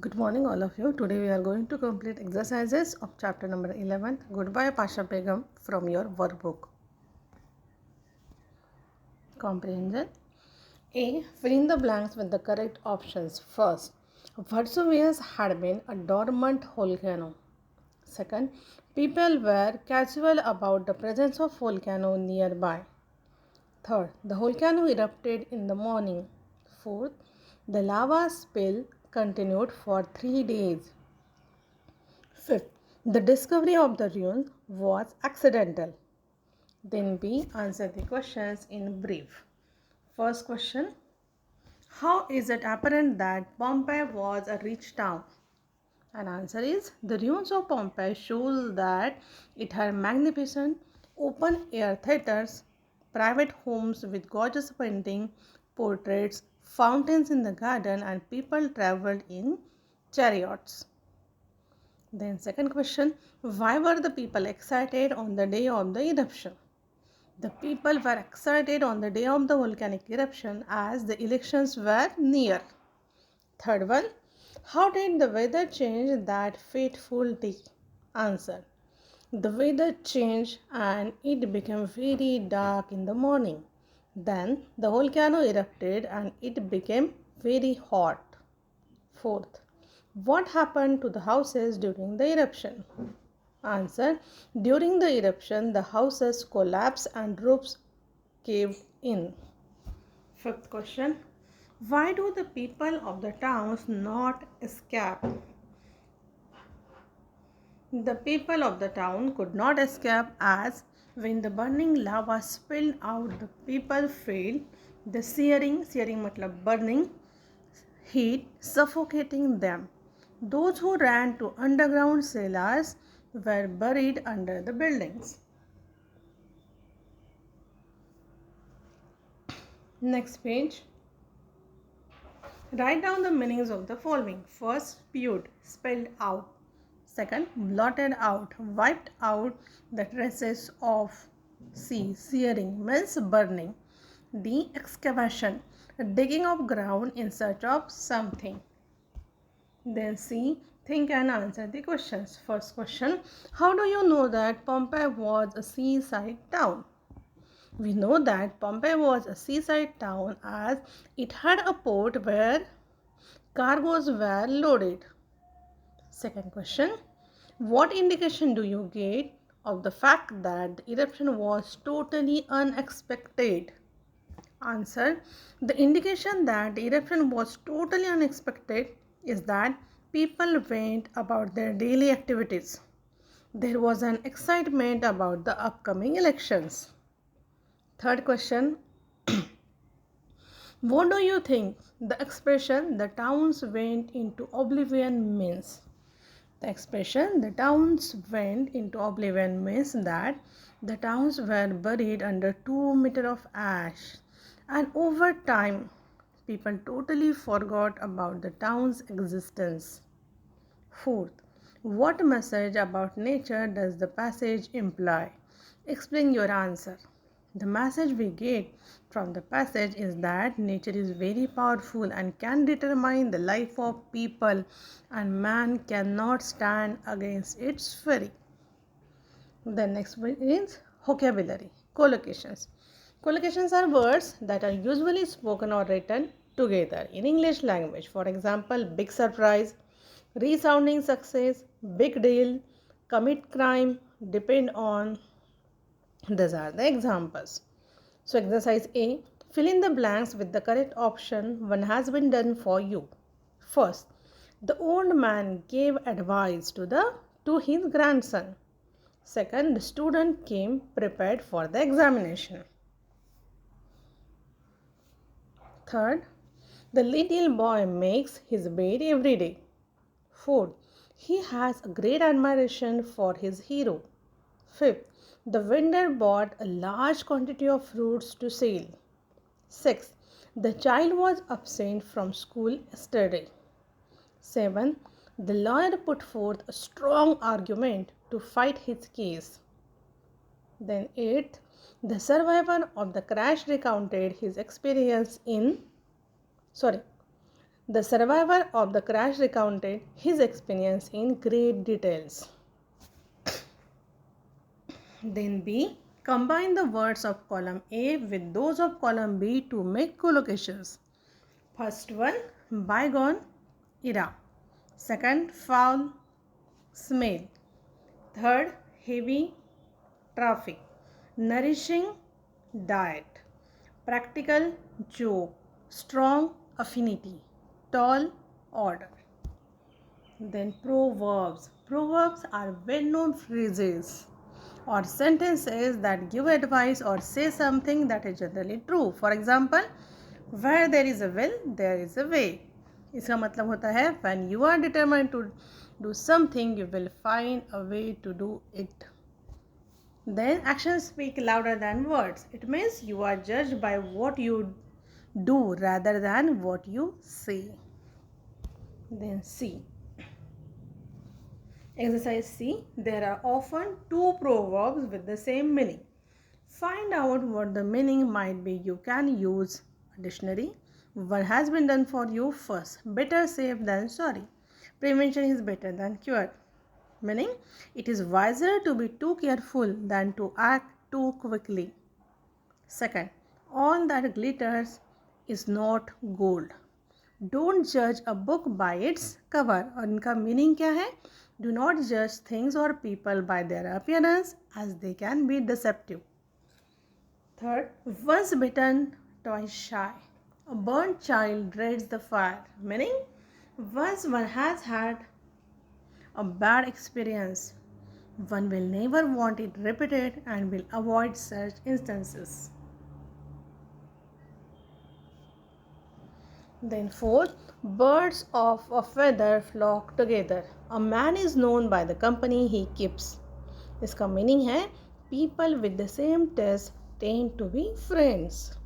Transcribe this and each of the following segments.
Good morning, all of you. Today we are going to complete exercises of chapter number 11. Goodbye, Pasha Begum, from your workbook. Comprehension. A. Fill in the blanks with the correct options. First, Vesuvius had been a dormant volcano. Second, people were casual about the presence of volcano nearby. Third, the volcano erupted in the morning. Fourth, the lava spill continued for 3 days. Fifth, the discovery of the ruins was accidental. Then B. Answer the questions in brief. First question. How is it apparent that Pompeii was a rich town? And answer is the ruins of Pompeii shows that it had magnificent open air theaters, private homes with gorgeous painting, portraits, fountains in the garden, and people traveled in chariots. Then second question, why were the people excited on the day of the eruption? The people were excited on the day of the volcanic eruption as the elections were near. Third one, how did the weather change that fateful day? Answer, the weather changed and it became very dark in the morning. Then the volcano erupted and it became very hot. Fourth, what happened to the houses during the eruption? Answer, during the eruption, the houses collapsed and roofs caved in. Fifth question, why do the people of the towns not escape? The people of the town could not escape as when the burning lava spilled out, the people felt the searing matlab burning heat suffocating them. Those who ran to underground cellars were buried under the buildings. Next page. Write down the meanings of the following. First, spewed, spelled out. Second, blotted out, wiped out the traces of. C. Searing means burning. D. Excavation, digging of ground in search of something. Then C. Think and answer the questions. First question, how do you know that Pompeii was a seaside town? We know that Pompeii was a seaside town as it had a port where cargoes were loaded. Second question, what indication do you get of the fact that the eruption was totally unexpected? Answer, the indication that the eruption was totally unexpected is that people went about their daily activities. There was an excitement about the upcoming elections. Third question, what do you think the expression the towns went into oblivion means? The expression the towns went into oblivion means that the towns were buried under 2 meters of ash, and over time people totally forgot about the town's existence. Fourth, what message about nature does the passage imply? Explain your answer. The message we get from the passage is that nature is very powerful and can determine the life of people, and man cannot stand against its fury. The next one is vocabulary. Collocations. Collocations are words that are usually spoken or written together in English language. For example, big surprise, resounding success, big deal, commit crime, depend on. These are the examples. So exercise A, fill in the blanks with the correct option. One has been done for you. First, the old man gave advice to his grandson. Second, the student came prepared for the examination. Third, the little boy makes his bed every day. Fourth, he has a great admiration for his hero. Fifth, the vendor bought a large quantity of fruits to sell. Sixth, the child was absent from school yesterday. Seventh, the lawyer put forth a strong argument to fight his case. Then eighth, the survivor of the crash recounted his experience in The survivor of the crash recounted his experience in great details. Then B. Combine the words of column A with those of column B to make collocations. First one, bygone era. Second, foul smell. Third, heavy traffic. Nourishing diet. Practical joke. Strong affinity. Tall order. Then proverbs. Proverbs are well-known phrases or sentences that give advice or say something that is generally true. For example, where there is a will, there is a way. इसका मतलब होता है when you are determined to do something, you will find a way to do it. Then actions speak louder than words. It means you are judged by what you do rather than what you say. Then C. Exercise C. There are often two proverbs with the same meaning. Find out what the meaning might be. You can use a dictionary. One has been done for you first. Better safe than sorry. Prevention is better than cure. Meaning, it is wiser to be too careful than to act too quickly. Second, all that glitters is not gold. Don't judge a book by its cover. और इनका meaning क्या है? Do not judge things or people by their appearance as they can be deceptive. Third, once bitten, twice shy. A burnt child dreads the fire. Meaning, once one has had a bad experience, one will never want it repeated and will avoid such instances. Then fourth, birds of a feather flock together. A man is known by the company he keeps. इसका meaning है people with the same taste tend to be friends.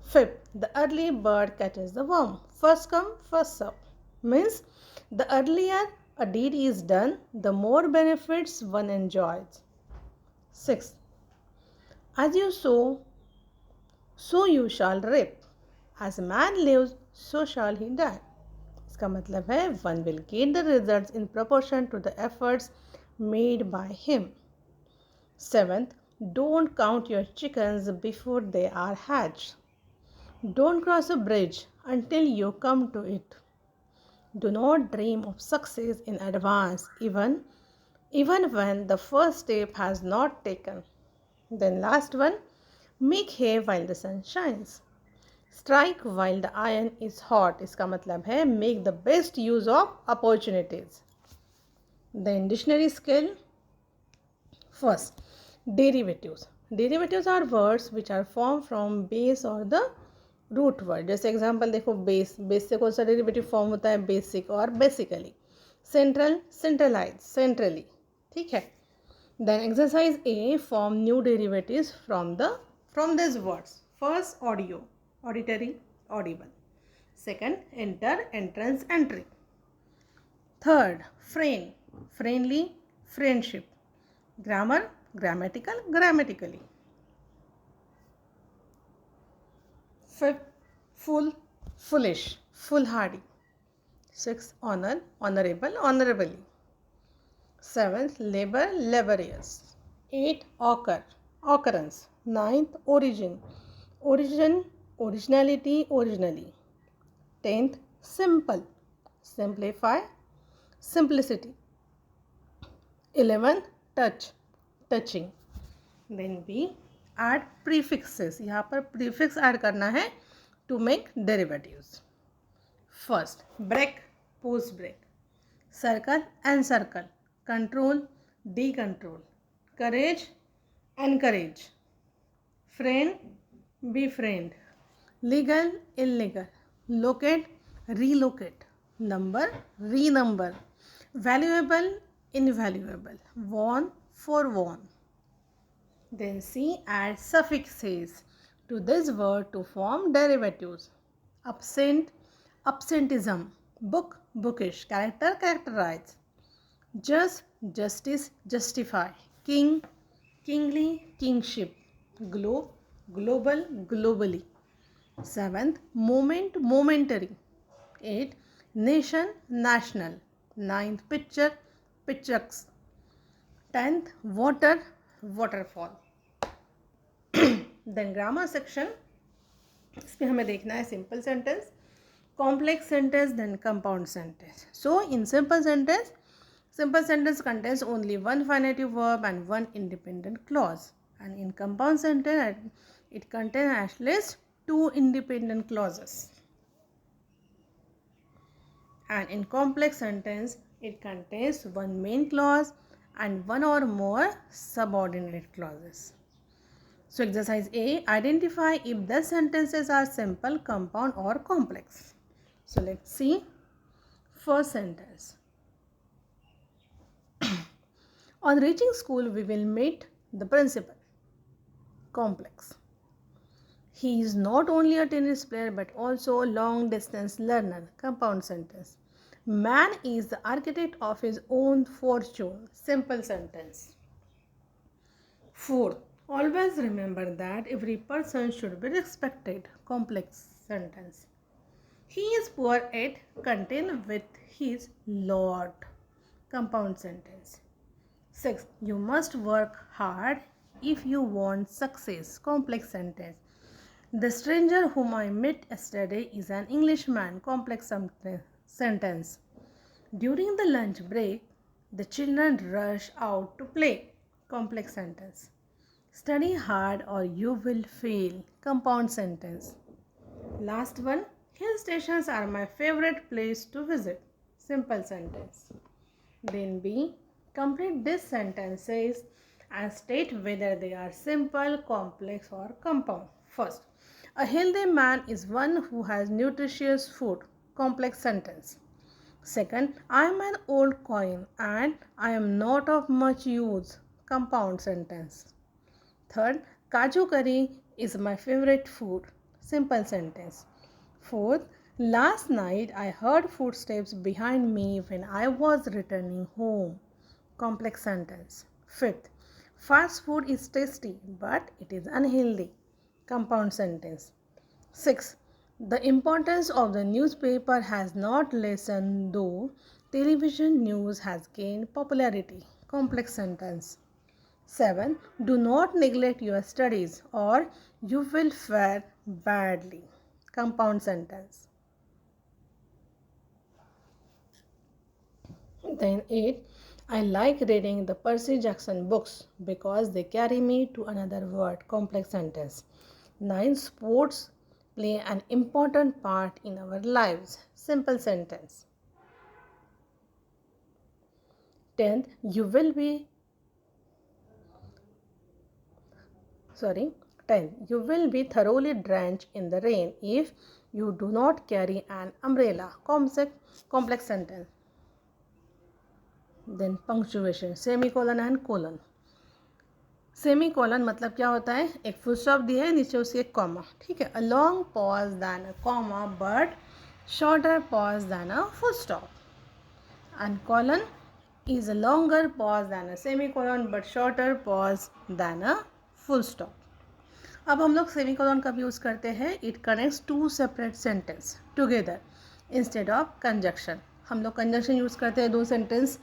Fifth, the early bird catches the worm. First come, first serve. Means the earlier a deed is done, the more benefits one enjoys. Sixth, as you sow, so you shall reap. As a man lives, so shall he die. इसका मतलब है one will get the results in proportion to the efforts made by him. Seventh, don't count your chickens before they are hatched. Don't cross a bridge until you come to it. Do not dream of success in advance, even when the first step has not taken. Then last one, make hay while the sun shines. Strike while the iron is hot. इसका मतलब है make the best use of opportunities. Then dictionary skill. First, derivatives. Derivatives are words which are formed from base or the root word. जैसे example देखो base. Base से कौन सा derivative form होता है? बेसिक और बेसिकली. Central, centralise, centrally. ठीक है. Then exercise A, form new derivatives from this words. First, audio, auditory, audible. Second, enter, entrance, entry. Third, friend, friendly, friendship. Grammar, grammatical, grammatically. Fifth, full, foolish, foolhardy. Sixth, honor, honorable, honorably. Seventh, labor, laborious. Eighth, occur, occurrence. Ninth, origin, origin, originality, originally. 10th, simple, simplify, simplicity. 11th, touch, touching. Then B, add prefixes. यहाँ पर prefix add करना है to make derivatives. First, break, post break. Circle, encircle. Control, decontrol. Courage, encourage. Friend, befriend. Legal, illegal. Locate, relocate. Number, renumber. Valuable, invaluable. Warn, forewarn. Then C, add suffixes to this word to form derivatives. Absent, absentism. Book, bookish. Character, characterize. Just, justice, justify. King, kingly, kingship. Globe, global, globally. 7th, moment, momentary. 8. Nation, national. 9th, picture, pictures. 10th, water, waterfall. Then grammar section. इसमें हमें देखना है simple sentence, complex sentence, then compound sentence. So in simple sentence contains only one finite verb and one independent clause. And in compound sentence, it contains at least two independent clauses. And in complex sentence, it contains one main clause and one or more subordinate clauses. So exercise A, identify if the sentences are simple, compound or complex. So let's see. First sentence. On reaching school, we will meet the principal. Complex. He is not only a tennis player but also a long distance learner. Compound sentence. Man is the architect of his own fortune. Simple sentence. Fourth, always remember that every person should be respected. Complex sentence. He is poor at content with his Lord. Compound sentence. 6. You must work hard if you want success. Complex sentence. The stranger whom I met yesterday is an Englishman. Complex sentence. During the lunch break, the children rush out to play. Complex sentence. Study hard or you will fail. Compound sentence. Last one. Hill stations are my favorite place to visit. Simple sentence. Then B. Complete these sentences and state whether they are simple, complex or compound. First, a healthy man is one who has nutritious food. Complex sentence. Second, I am an old coin and I am not of much use. Compound sentence. Third, Kaju curry is my favorite food. Simple sentence. Fourth, last night I heard footsteps behind me when I was returning home. Complex sentence. Fifth, fast food is tasty but it is unhealthy. Compound sentence. Sixth, the importance of the newspaper has not lessened though television news has gained popularity. Complex sentence. 7. Do not neglect your studies or you will fare badly. Compound sentence. Then 8. I like reading the Percy Jackson books because they carry me to another world. Complex sentence. 9. Sports play an important part in our lives. Simple sentence. 10th, you will be 10. You will be thoroughly drenched in the rain if you do not carry an umbrella. Complex sentence. Then punctuation, semicolon and colon. Semicolon मतलब क्या होता है, एक full stop दिया है, नीचे उसके एक कॉमा. ठीक है, a long pause then a comma but shorter pause then a full stop. And colon is a longer pause than a semicolon but shorter pause than a full stop. अब हम लोग सेमीकोलन कब use करते हैं, it connects to separate sentence together instead of conjunction. हम लोग conjunction use करते हैं दो सेंटेंस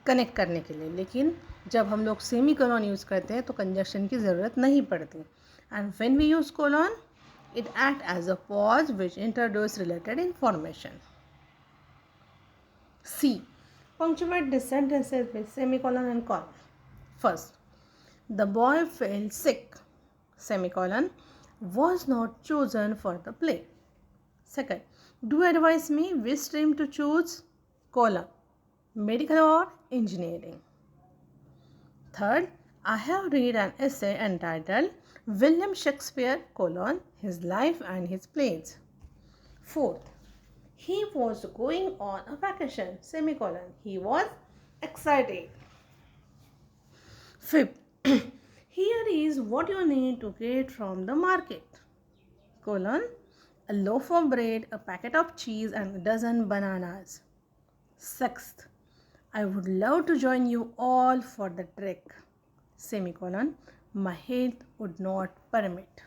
कनेक्ट करने के लिए, लेकिन जब हम लोग सेमीकोलन यूज़ करते हैं तो कंजक्शन की ज़रूरत नहीं पड़ती. And when we use colon it act as a pause which introduce related information. C. Punctuate the sentences with semicolon and colon. First, the boy fell sick, semicolon, was not chosen for the play. Second, do advise me which stream to choose, colon, medical or engineering. Third, I have read an essay entitled William Shakespeare, colon, his life and his plays. Fourth, he was going on a vacation, semicolon. He was excited. Fifth, here is what you need to get from the market, colon, a loaf of bread, a packet of cheese and a dozen bananas. Sixth, I would love to join you all for the trek, semicolon, my health would not permit.